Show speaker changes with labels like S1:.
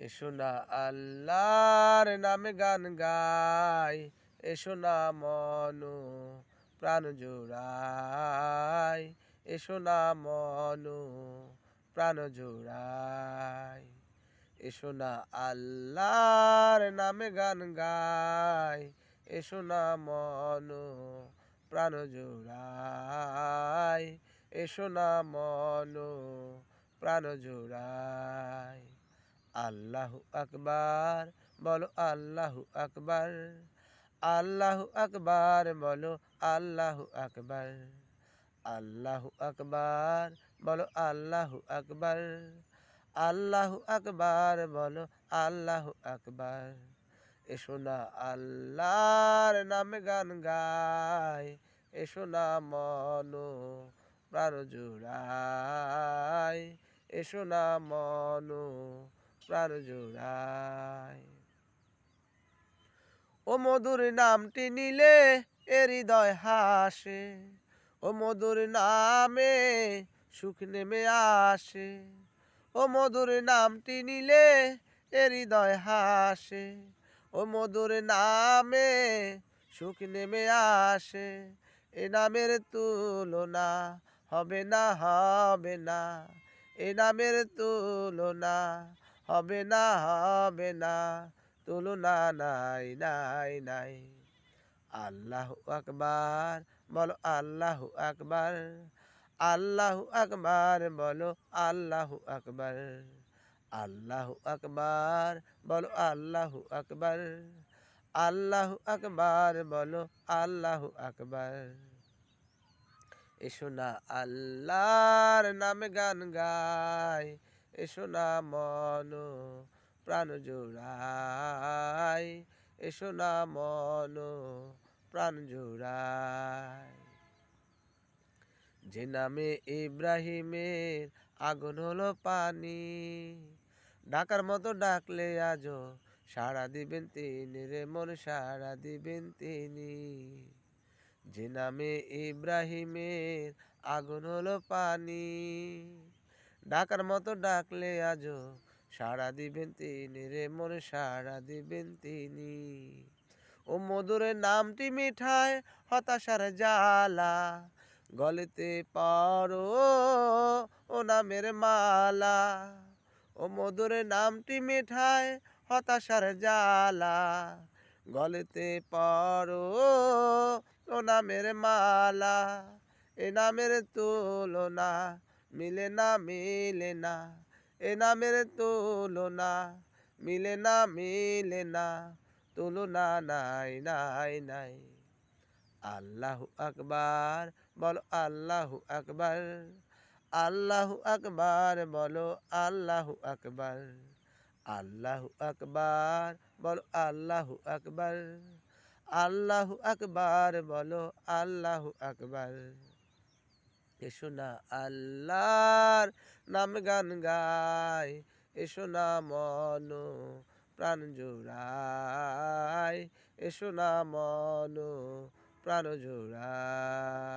S1: এসো না আল্লাহর নামে গান গাই, এসো না মনু প্রাণ জোড়াই, এসো না মনু প্রাণ জোড়াই। এসো না আল্লাহর নামে গান গাই, এসো না মনু প্রাণ জোড়াই, এসো না মনু প্রাণ জোড়াই। আল্লাহু আকবার বলো, আল্লাহু আকবার, আল্লাহু আকবার বলো, আল্লাহু আকবার, আল্লাহু আকবার বলো, আল্লাহু আকবার, আল্লাহু আকবার বলো, আল্লাহু আকবার। এসো না আল্লাহর নামে গান গাই, এসো না মনো প্রাণ জোড়াই, এসো না মনো প্রাণ জোড়াই। ও মধুর নামটি নিলে এ হৃদয় হাসে, ও মধুর নামে সুখ নেমে আসে, ও মধুর নামটি নিলে এ হৃদয় হাসে, ও মধুর নামে সুখ নেমে আসে। এ নামের তুলনা হবে না, হবে না, এ নামের তুলনা হবে না, হবে না, তুলনা নাই নাই নাই। আল্লাহু আকবার বলো, আল্লাহু আকবার, আল্লাহু আকবার বলো, আল্লাহু আকবার, আল্লাহু আকবার বলো, আল্লাহু আকবার, আল্লাহু আকবার বলো, আল্লাহু আকবার। এসো না আল্লাহর নামে গান গাই, এসো না মনো প্রাণ জোড়াই, এসো না মনো প্রাণ জোড়াই। যে নামে ইব্রাহিমের আগুন হলো পানি, ডাকার মতো ডাকলে আজও সাড়া দিবেন তিনি রে মন, সাড়া দিবেন তিনি। যে নামে ইব্রাহিমের আগুন হলো পানি, ডাকার মতো ডাকলে আজও সাড়া দিবেন তিনি রে মন, সাড়া দিবেন তিনি। ও মধুরের নামটি মিঠায় হতাশার জ্বালা, গলেতে পারো ও নামের মালা। ও মধুরের নামটি মিঠায় হতাশার জ্বালা, গলেতে পারো ও নামের মালা। এ নামের তুলনা মিলে না, মিলে না, এ নামের তুলনা মিলে না, মিলে না, তুলনা নাই নাই নাই। আল্লাহু আকবার বলো, আল্লাহু আকবার, আল্লাহু আকবার বলো, আল্লাহু আকবার, আল্লাহু আকবার বলো, আল্লাহু আকবার, আল্লাহু আকবার বলো, আল্লাহু আকবার। এসো না আল্লাহর নাম গান গাই, এসো না মনো প্রাণ জোড়াই, এসো না মনো প্রাণ জোড়াই।